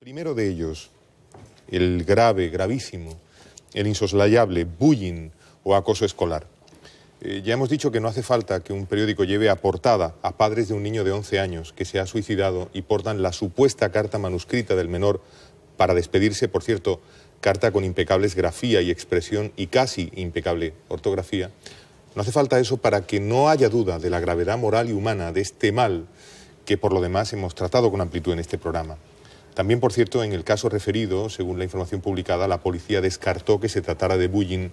Primero de ellos, el grave, gravísimo, el insoslayable bullying o acoso escolar. Ya hemos dicho que no hace falta que un periódico lleve a portada a padres de un niño de 11 años que se ha suicidado y portan la supuesta carta manuscrita del menor para despedirse, por cierto, carta con impecables grafía y expresión y casi impecable ortografía. No hace falta eso para que no haya duda de la gravedad moral y humana de este mal que por lo demás hemos tratado con amplitud en este programa. También, por cierto, en el caso referido, según la información publicada, la policía descartó que se tratara de bullying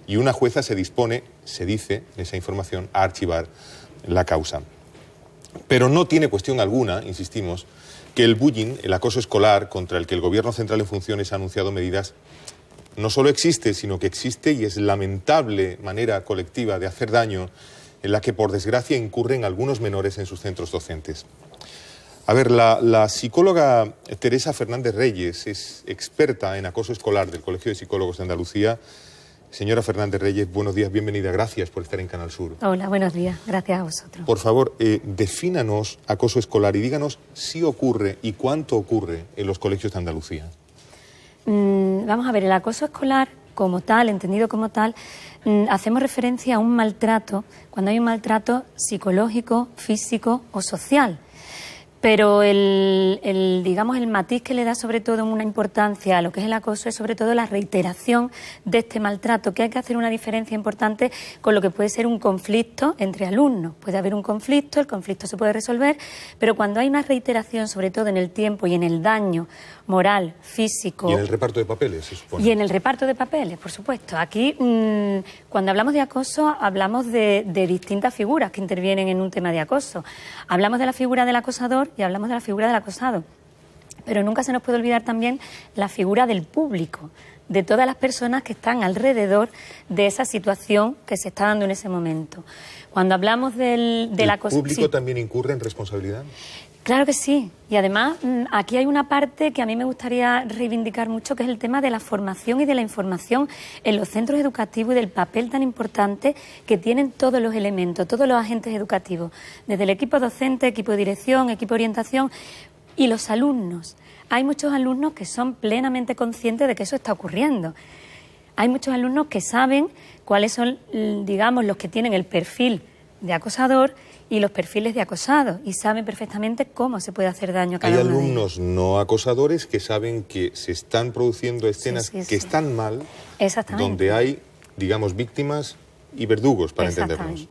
y una jueza se dispone, se dice en esa información, a archivar la causa. Pero no tiene cuestión alguna, insistimos, que el bullying, el acoso escolar contra el que el Gobierno central en funciones ha anunciado medidas, no solo existe, sino que existe y es lamentable manera colectiva de hacer daño en la que, por desgracia, incurren algunos menores en sus centros docentes. A ver, la psicóloga Teresa Fernández Reyes es experta en acoso escolar del Colegio de Psicólogos de Andalucía. Señora Fernández Reyes, buenos días, bienvenida, gracias por estar en Canal Sur. Hola, buenos días, gracias a vosotros. Por favor, defínanos acoso escolar y díganos si ocurre y cuánto ocurre en los colegios de Andalucía. Vamos a ver, el acoso escolar como tal, entendido como tal, hacemos referencia a un maltrato, cuando hay un maltrato psicológico, físico o social. Pero digamos, el matiz que le da sobre todo una importancia a lo que es el acoso es sobre todo la reiteración de este maltrato, que hay que hacer una diferencia importante con lo que puede ser un conflicto entre alumnos. Puede haber un conflicto, el conflicto se puede resolver, pero cuando hay una reiteración, sobre todo en el tiempo y en el daño moral, físico... Y en el reparto de papeles, se supone. Y en el reparto de papeles, por supuesto. Aquí, cuando hablamos de acoso, hablamos de distintas figuras que intervienen en un tema de acoso. Hablamos de la figura del acosador y hablamos de la figura del acosado. Pero nunca se nos puede olvidar también la figura del público, de todas las personas que están alrededor de esa situación que se está dando en ese momento. Cuando hablamos del acoso... ¿El público también incurre en responsabilidad? Claro que sí, y además aquí hay una parte que a mí me gustaría reivindicar mucho, que es el tema de la formación y de la información en los centros educativos y del papel tan importante que tienen todos los elementos, todos los agentes educativos, desde el equipo docente, equipo de dirección, equipo de orientación y los alumnos. Hay muchos alumnos que son plenamente conscientes de que eso está ocurriendo. Hay muchos alumnos que saben cuáles son, digamos, los que tienen el perfil de acosador y los perfiles de acosados, y saben perfectamente cómo se puede hacer daño a cada uno de ellos. Hay alumnos no acosadores que saben que se están produciendo escenas que están mal, donde hay, digamos, víctimas y verdugos, para entendernos.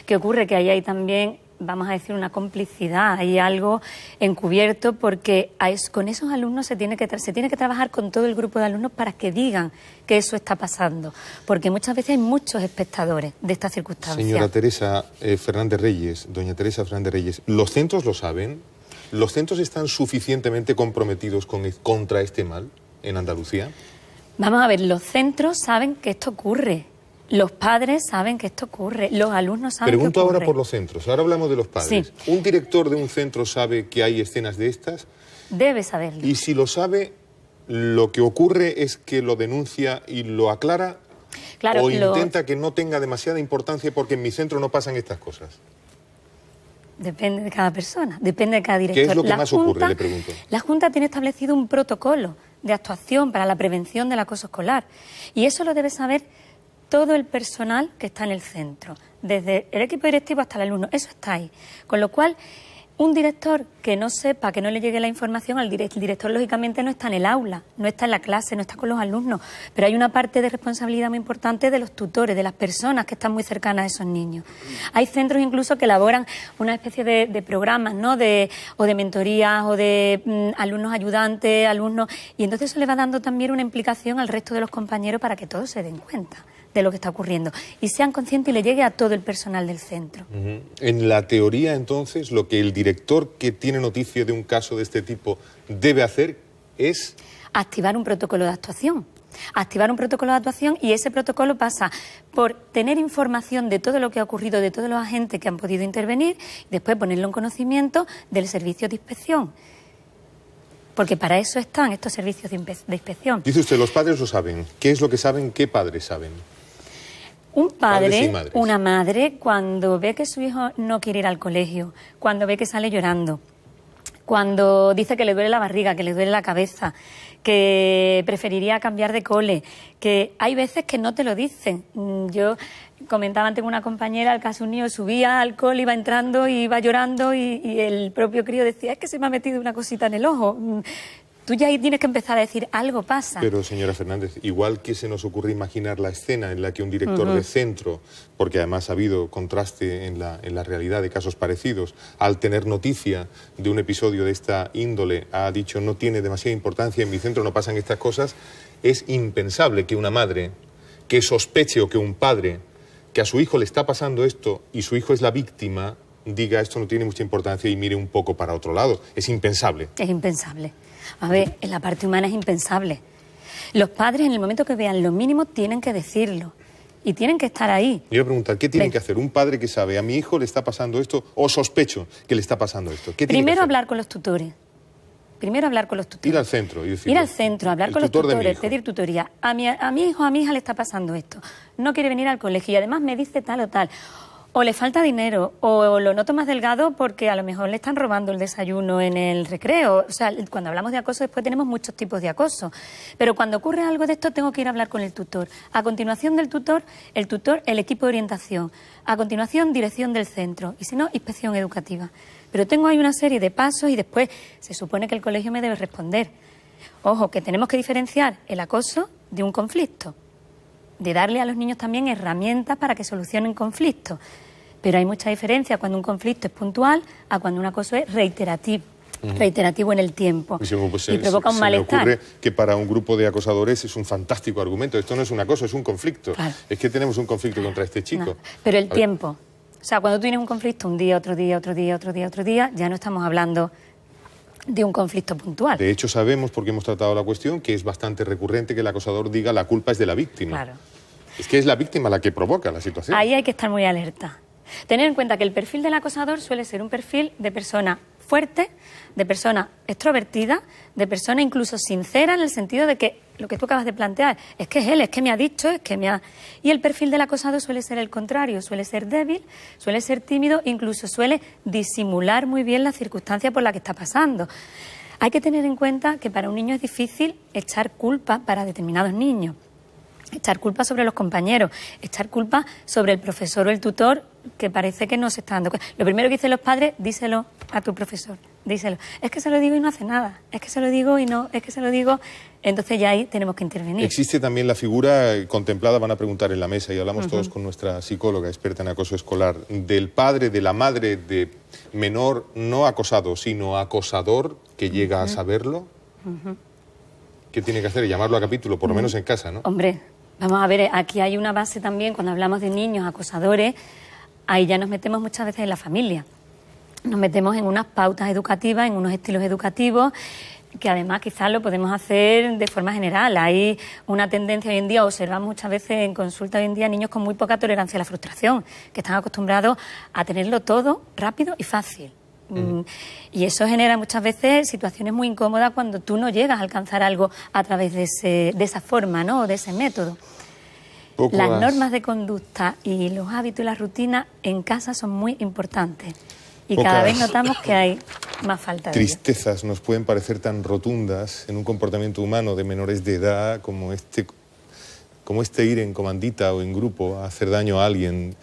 ¿Qué ocurre? Que ahí hay también, vamos a decir, una complicidad, hay algo encubierto, porque con esos alumnos se tiene que trabajar con todo el grupo de alumnos para que digan que eso está pasando, porque muchas veces hay muchos espectadores de esta circunstancia. Señora Teresa Fernández Reyes, doña Teresa Fernández Reyes, ¿los centros lo saben? ¿Los centros están suficientemente comprometidos contra este mal en Andalucía? Vamos a ver, los centros saben que esto ocurre. Los padres saben que esto ocurre, los alumnos saben que ocurre. Pregunto ahora por los centros, ahora hablamos de los padres. Sí. ¿Un director de un centro sabe que hay escenas de estas? Debe saberlo. Y si lo sabe, lo que ocurre es que lo denuncia y lo aclara, claro, o intenta que no tenga demasiada importancia porque en mi centro no pasan estas cosas. Depende de cada persona, depende de cada director. ¿Qué es lo que más ocurre, le pregunto? La Junta tiene establecido un protocolo de actuación para la prevención del acoso escolar, y eso lo debe saber todo el personal que está en el centro, desde el equipo directivo hasta el alumno, eso está ahí. Con lo cual, un director que no sepa, que no le llegue la información, el director lógicamente no está en el aula, no está en la clase, no está con los alumnos, pero hay una parte de responsabilidad muy importante de los tutores, de las personas que están muy cercanas a esos niños. Hay centros incluso que elaboran una especie de programas, ¿no?, o de mentorías o de alumnos ayudantes, alumnos, y entonces eso le va dando también una implicación al resto de los compañeros para que todos se den cuenta de lo que está ocurriendo y sean conscientes y le llegue a todo el personal del centro. En la teoría, entonces, lo que el director que tiene noticia de un caso de este tipo debe hacer es... activar un protocolo de actuación. Activar un protocolo de actuación, y ese protocolo pasa por tener información de todo lo que ha ocurrido, de todos los agentes que han podido intervenir, y después ponerlo en conocimiento del servicio de inspección. Porque para eso están estos servicios de inspección. Dice usted, los padres lo saben. ¿Qué es lo que saben? ¿Qué padres saben? Un padre, una madre, cuando ve que su hijo no quiere ir al colegio, cuando ve que sale llorando, cuando dice que le duele la barriga, que le duele la cabeza, que preferiría cambiar de cole, que hay veces que no te lo dicen. Yo comentaba antes con una compañera el caso de un niño subía al cole, iba entrando, iba llorando y el propio crío decía, es que se me ha metido una cosita en el ojo. Tú ya ahí tienes que empezar a decir, algo pasa. Pero, señora Fernández, igual que se nos ocurre imaginar la escena en la que un director de centro, porque además ha habido contraste en la realidad de casos parecidos, al tener noticia de un episodio de esta índole, ha dicho no tiene demasiada importancia, en mi centro no pasan estas cosas, es impensable que una madre que sospeche o que un padre que a su hijo le está pasando esto y su hijo es la víctima, diga esto no tiene mucha importancia y mire un poco para otro lado. Es impensable. Es impensable. A ver, en la parte humana es impensable. Los padres, en el momento que vean lo mínimo, tienen que decirlo. Y tienen que estar ahí. Yo voy a preguntar, ¿qué tienen que hacer? Un padre que sabe, a mi hijo le está pasando esto, o sospecho que le está pasando esto. ¿Qué tiene que hacer? Hablar con los tutores. Primero hablar con los tutores. Ir al centro y decir. Ir al centro, hablar con los tutores, pedir tutoría. A mi hijo, a mi hija le está pasando esto. No quiere venir al colegio y además me dice tal o tal. O le falta dinero, o lo noto más delgado porque a lo mejor le están robando el desayuno en el recreo. O sea, cuando hablamos de acoso después tenemos muchos tipos de acoso. Pero cuando ocurre algo de esto tengo que ir a hablar con el tutor. A continuación del tutor, el equipo de orientación. A continuación, dirección del centro. Y si no, inspección educativa. Pero tengo ahí una serie de pasos y después se supone que el colegio me debe responder. Ojo, que tenemos que diferenciar el acoso de un conflicto. De darle a los niños también herramientas para que solucionen conflictos. Pero hay mucha diferencia cuando un conflicto es puntual a cuando un acoso es reiterativo. Reiterativo en el tiempo y provoca un malestar. Me ocurre que para un grupo de acosadores es un fantástico argumento. Esto no es un acoso, es un conflicto. Claro. Es que tenemos un conflicto contra este chico. No, pero el tiempo. O sea, cuando tú tienes un conflicto un día, otro día, otro día, otro día, otro día, ya no estamos hablando de un conflicto puntual. De hecho, sabemos, porque hemos tratado la cuestión, que es bastante recurrente que el acosador diga la culpa es de la víctima. Claro. Es que es la víctima la que provoca la situación. Ahí hay que estar muy alerta. Tener en cuenta que el perfil del acosador suele ser un perfil de persona fuerte, de persona extrovertida, de persona incluso sincera en el sentido de que lo que tú acabas de plantear es que es él, es que me ha dicho, es que me ha... Y el perfil del acosador suele ser el contrario, suele ser débil, suele ser tímido, incluso suele disimular muy bien la circunstancia por la que está pasando. Hay que tener en cuenta que para un niño es difícil echar culpa para determinados niños. Echar culpa sobre los compañeros, echar culpa sobre el profesor o el tutor que parece que no se está dando cuenta. Lo primero que dicen los padres, díselo a tu profesor, díselo. Es que se lo digo y no hace nada, es que se lo digo y no, es que se lo digo... Entonces ya ahí tenemos que intervenir. Existe también la figura contemplada, van a preguntar en la mesa y hablamos todos con nuestra psicóloga experta en acoso escolar, del padre, de la madre de menor no acosado, sino acosador que llega a saberlo. ¿Qué tiene que hacer? Llamarlo a capítulo, por lo menos en casa, ¿no? Hombre, vamos a ver, aquí hay una base también, cuando hablamos de niños acosadores, ahí ya nos metemos muchas veces en la familia. Nos metemos en unas pautas educativas, en unos estilos educativos, que además quizás lo podemos hacer de forma general. Hay una tendencia hoy en día, observamos muchas veces en consulta hoy en día niños con muy poca tolerancia a la frustración, que están acostumbrados a tenerlo todo rápido y fácil. Y eso genera muchas veces situaciones muy incómodas cuando tú no llegas a alcanzar algo a través de esa forma, ¿no? O de ese método. Las normas de conducta y los hábitos y las rutinas en casa son muy importantes. Y cada vez notamos que hay más falta de tristezas nos pueden parecer tan rotundas en un comportamiento humano de menores de edad como este ir en comandita o en grupo a hacer daño a alguien.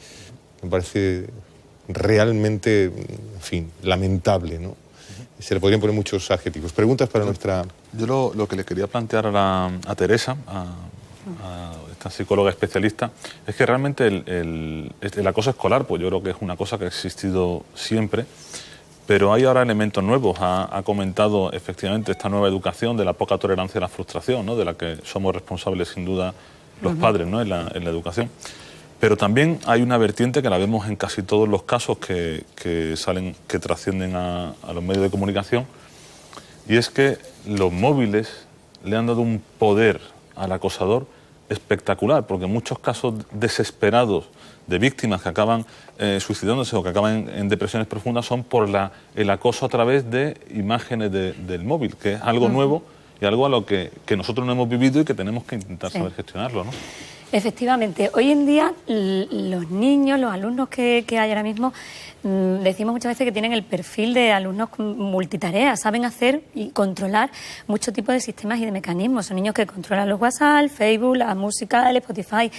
Me parece realmente, en fin, lamentable, ¿no? Se le podrían poner muchos adjetivos. Preguntas para nuestra... Yo lo que le quería plantear a Teresa, a esta psicóloga especialista, es que realmente el acoso escolar, pues yo creo que es una cosa que ha existido siempre, pero hay ahora elementos nuevos. Ha comentado efectivamente esta nueva educación de la poca tolerancia a la frustración, ¿no? De la que somos responsables sin duda los padres, ¿no? en la educación. Pero también hay una vertiente que la vemos en casi todos los casos que trascienden a los medios de comunicación, y es que los móviles le han dado un poder al acosador espectacular, porque muchos casos desesperados de víctimas que acaban suicidándose o que acaban en depresiones profundas son por el acoso a través de imágenes del móvil, que es algo nuevo y algo a lo que nosotros no hemos vivido y que tenemos que intentar Sí. saber gestionarlo, ¿no? Efectivamente, hoy en día los niños, los alumnos que hay ahora mismo, decimos muchas veces que tienen el perfil de alumnos multitareas, saben hacer y controlar muchos tipos de sistemas y de mecanismos. Son niños que controlan los WhatsApp, el Facebook, la música, el Spotify.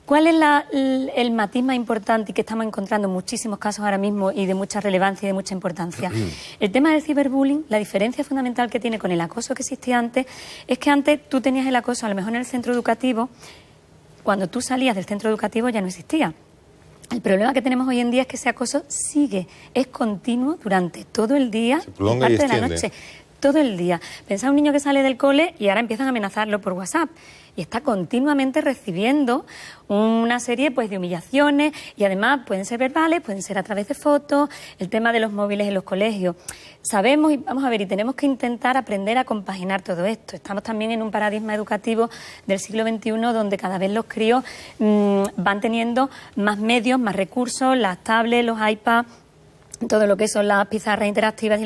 ¿Cuál es el matiz más importante y que estamos encontrando en muchísimos casos ahora mismo y de mucha relevancia y de mucha importancia? El tema del ciberbullying, la diferencia fundamental que tiene con el acoso que existía antes, es que antes tú tenías el acoso a lo mejor en el centro educativo. Cuando tú salías del centro educativo ya no existía. El problema que tenemos hoy en día es que ese acoso sigue, es continuo durante todo el día, Se prolonga y parte de la extiende. noche, todo el día. Pensá un niño que sale del cole y ahora empiezan a amenazarlo por WhatsApp y está continuamente recibiendo una serie pues de humillaciones y además pueden ser verbales, pueden ser a través de fotos, el tema de los móviles en los colegios. Sabemos y vamos a ver y tenemos que intentar aprender a compaginar todo esto. Estamos también en un paradigma educativo del siglo XXI donde cada vez los críos van teniendo más medios, más recursos, las tablets, los iPads, todo lo que son las pizarras interactivas.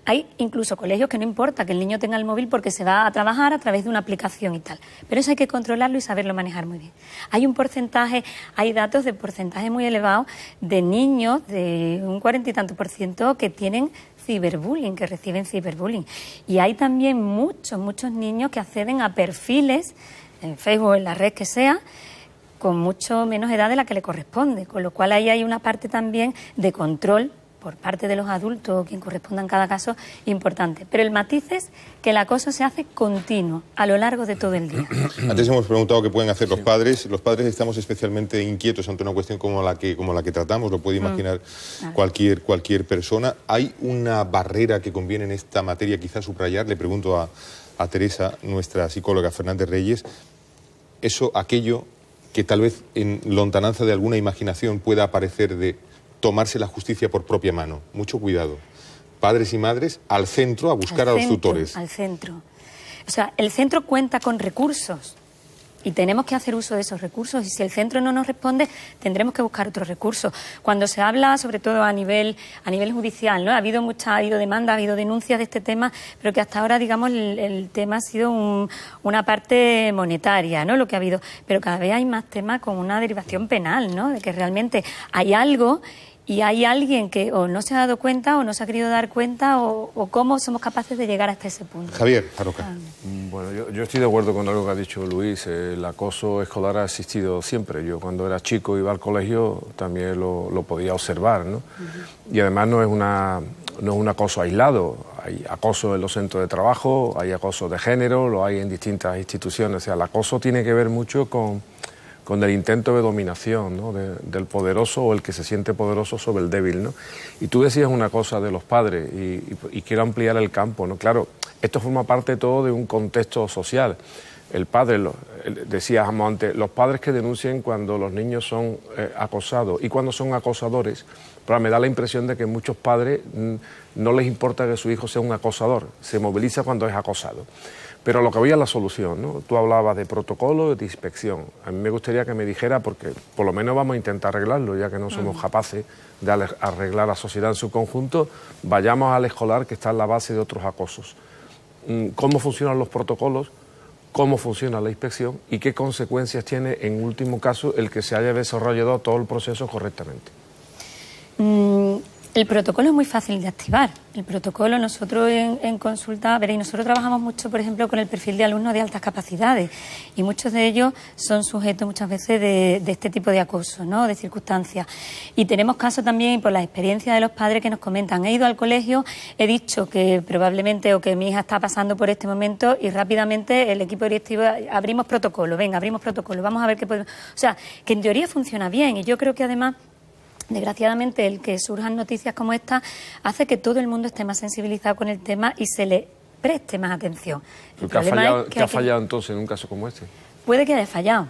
Hay incluso colegios que no importa que el niño tenga el móvil porque se va a trabajar a través de una aplicación y tal. Pero eso hay que controlarlo y saberlo manejar muy bien. Hay un porcentaje, hay datos de porcentaje muy elevado de niños, de un 40 y tanto % que tienen ciberbullying, que reciben ciberbullying. Y hay también muchos niños que acceden a perfiles en Facebook, en la red que sea, con mucho menos edad de la que le corresponde. Con lo cual ahí hay una parte también de control por parte de los adultos, quien corresponda en cada caso, importante. Pero el matiz es que el acoso se hace continuo, a lo largo de todo el día. Antes hemos preguntado qué pueden hacer los padres. Los padres estamos especialmente inquietos ante una cuestión como la que tratamos, lo puede imaginar cualquier persona. ¿Hay una barrera que conviene en esta materia quizás subrayar? Le pregunto a Teresa, nuestra psicóloga Fernández Reyes, aquello que tal vez en lontananza de alguna imaginación pueda aparecer de tomarse la justicia por propia mano. Mucho cuidado. Padres y madres al centro a buscar a los tutores. Al centro. O sea, el centro cuenta con recursos y tenemos que hacer uso de esos recursos y si el centro no nos responde tendremos que buscar otros recursos. Cuando se habla, sobre todo a nivel judicial, ¿no? Ha habido demanda, ha habido denuncias de este tema, pero que hasta ahora, digamos, el tema ha sido una parte monetaria, ¿no? Lo que ha habido. Pero cada vez hay más temas con una derivación penal, ¿no? De que realmente hay algo y hay alguien que o no se ha dado cuenta o no se ha querido dar cuenta o cómo somos capaces de llegar hasta ese punto. Javier Jarroca. Bueno, yo estoy de acuerdo con algo que ha dicho Luis. El acoso escolar ha existido siempre. Yo cuando era chico iba al colegio también lo podía observar, ¿no? Y además no es un acoso aislado. Hay acoso en los centros de trabajo, hay acoso de género, lo hay en distintas instituciones. O sea, el acoso tiene que ver mucho con el intento de dominación, ¿no? del poderoso o el que se siente poderoso sobre el débil, ¿no? Y tú decías una cosa de los padres y quiero ampliar el campo, ¿no? Claro, esto forma parte todo de un contexto social. El padre, decíamos antes, los padres que denuncien cuando los niños son acosados y cuando son acosadores, pero me da la impresión de que muchos padres no les importa que su hijo sea un acosador, se moviliza cuando es acosado. Pero lo que voy a la solución, ¿no? Tú hablabas de protocolo de inspección. A mí me gustaría que me dijera, porque por lo menos vamos a intentar arreglarlo, ya que no somos capaces de arreglar la sociedad en su conjunto, vayamos al escolar que está en la base de otros acosos. ¿Cómo funcionan los protocolos? ¿Cómo funciona la inspección? ¿Y qué consecuencias tiene, en último caso, el que se haya desarrollado todo el proceso correctamente? El protocolo es muy fácil de activar. El protocolo, nosotros en consulta, veréis, nosotros trabajamos mucho, por ejemplo, con el perfil de alumnos de altas capacidades y muchos de ellos son sujetos muchas veces de este tipo de acoso, ¿no? De circunstancias. Y tenemos casos también, por la experiencia de los padres que nos comentan, he ido al colegio, he dicho que probablemente o que mi hija está pasando por este momento y rápidamente el equipo directivo abrimos protocolo, vamos a ver qué podemos... O sea, que en teoría funciona bien y yo creo que además... Desgraciadamente, el que surjan noticias como esta hace que todo el mundo esté más sensibilizado con el tema y se le preste más atención. ¿Qué ha fallado entonces en un caso como este? Puede que haya fallado.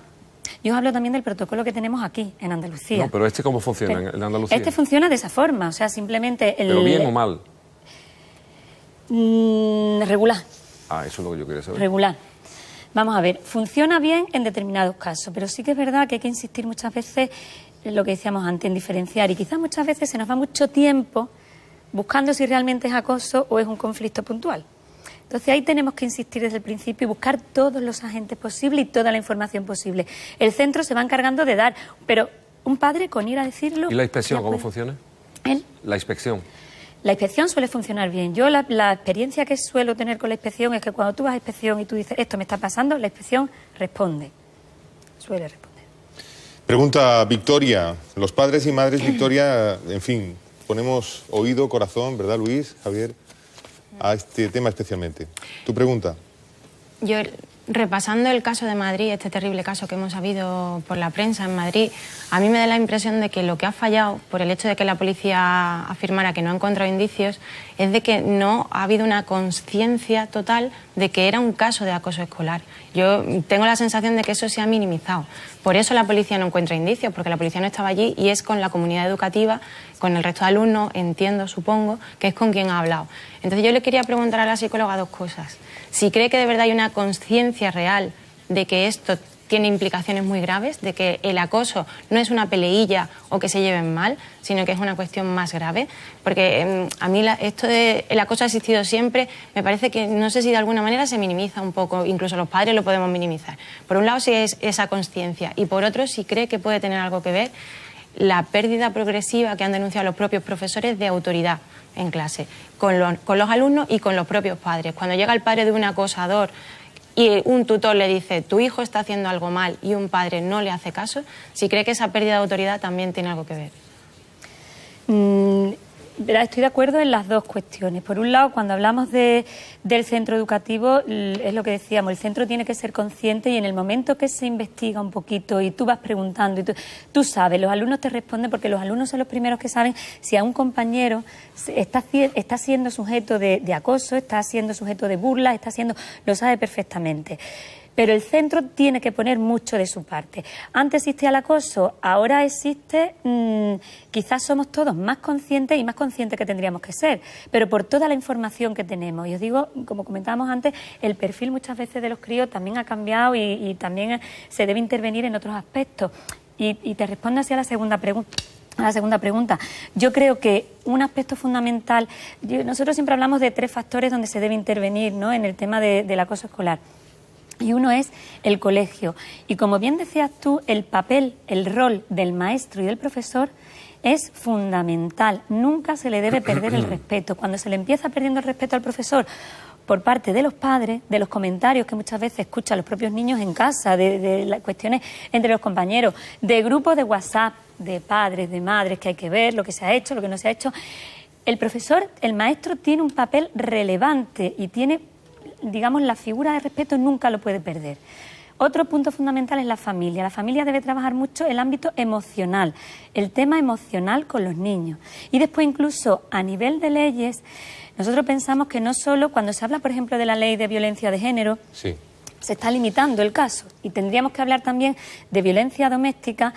Yo os hablo también del protocolo que tenemos aquí, en Andalucía. No, pero ¿cómo funciona en Andalucía? Este funciona de esa forma, o sea, simplemente... ¿Pero bien o mal? Regular. Ah, eso es lo que yo quería saber. Regular. Vamos a ver, funciona bien en determinados casos, pero sí que es verdad que hay que insistir muchas veces en lo que decíamos antes, en diferenciar. Y quizás muchas veces se nos va mucho tiempo buscando si realmente es acoso o es un conflicto puntual. Entonces ahí tenemos que insistir desde el principio y buscar todos los agentes posibles y toda la información posible. El centro se va encargando de dar, pero un padre con ir a decirlo... ¿Y la inspección cómo funciona? La inspección. La inspección suele funcionar bien. Yo la experiencia que suelo tener con la inspección es que cuando tú vas a inspección y tú dices, esto me está pasando, la inspección responde. Suele responder. Pregunta Victoria. Los padres y madres, Victoria, en fin, ponemos oído, corazón, ¿verdad, Luis, Javier? A este tema especialmente. ¿Tu pregunta? Yo, repasando el caso de Madrid, este terrible caso que hemos sabido por la prensa en Madrid, a mí me da la impresión de que lo que ha fallado, por el hecho de que la policía afirmara que no ha encontrado indicios, es de que no ha habido una conciencia total de que era un caso de acoso escolar. Yo tengo la sensación de que eso se ha minimizado. Por eso la policía no encuentra indicios, porque la policía no estaba allí y es con la comunidad educativa, con el resto de alumnos, entiendo, supongo, que es con quien ha hablado. Entonces yo le quería preguntar a la psicóloga dos cosas. Si cree que de verdad hay una conciencia real de que esto tiene implicaciones muy graves, de que el acoso no es una peleilla o que se lleven mal, sino que es una cuestión más grave. Porque a mí esto de el acoso ha existido siempre, me parece que no sé si de alguna manera se minimiza un poco, incluso los padres lo podemos minimizar. Por un lado, si es esa conciencia, y por otro, si cree que puede tener algo que ver la pérdida progresiva que han denunciado los propios profesores de autoridad en clase, con los alumnos y con los propios padres. Cuando llega el padre de un acosador y un tutor le dice, tu hijo está haciendo algo mal, y un padre no le hace caso, si cree que esa pérdida de autoridad también tiene algo que ver. Estoy de acuerdo en las dos cuestiones. Por un lado, cuando hablamos del centro educativo, es lo que decíamos, el centro tiene que ser consciente y en el momento que se investiga un poquito y tú vas preguntando, y tú sabes, los alumnos te responden porque los alumnos son los primeros que saben si a un compañero está siendo sujeto de acoso, está siendo sujeto de burla, lo sabe perfectamente. Pero el centro tiene que poner mucho de su parte. Antes existía el acoso, ahora existe, quizás somos todos más conscientes y más conscientes que tendríamos que ser, pero por toda la información que tenemos. Y os digo, como comentábamos antes, el perfil muchas veces de los críos también ha cambiado y también se debe intervenir en otros aspectos. Y te respondo así a la segunda pregunta. Yo creo que un aspecto fundamental, nosotros siempre hablamos de 3 factores donde se debe intervenir, ¿no?, en el tema del acoso escolar. Y uno es el colegio. Y como bien decías tú, el papel, el rol del maestro y del profesor es fundamental. Nunca se le debe perder el respeto. Cuando se le empieza perdiendo el respeto al profesor por parte de los padres, de los comentarios que muchas veces escuchan los propios niños en casa, de las cuestiones entre los compañeros, de grupos de WhatsApp, de padres, de madres, que hay que ver lo que se ha hecho, lo que no se ha hecho. El profesor, el maestro, tiene un papel relevante y tiene, digamos, la figura de respeto nunca lo puede perder. Otro punto fundamental es la familia. La familia debe trabajar mucho el ámbito emocional, el tema emocional con los niños. Y después, incluso a nivel de leyes, nosotros pensamos que no solo cuando se habla, por ejemplo, de la ley de violencia de género, sí, se está limitando el caso, y tendríamos que hablar también de violencia doméstica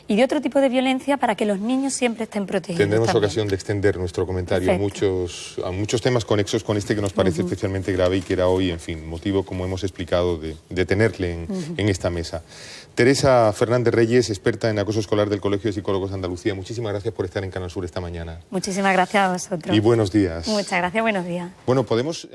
y de otro tipo de violencia para que los niños siempre estén protegidos. Tendremos también ocasión de extender nuestro comentario a muchos temas conexos con este que nos parece especialmente grave y que era hoy, en fin, motivo, como hemos explicado, de tenerle en esta mesa. Teresa Fernández Reyes, experta en acoso escolar del Colegio de Psicólogos de Andalucía, muchísimas gracias por estar en Canal Sur esta mañana. Muchísimas gracias a vosotros. Y buenos días. Muchas gracias, buenos días. Bueno, podemos...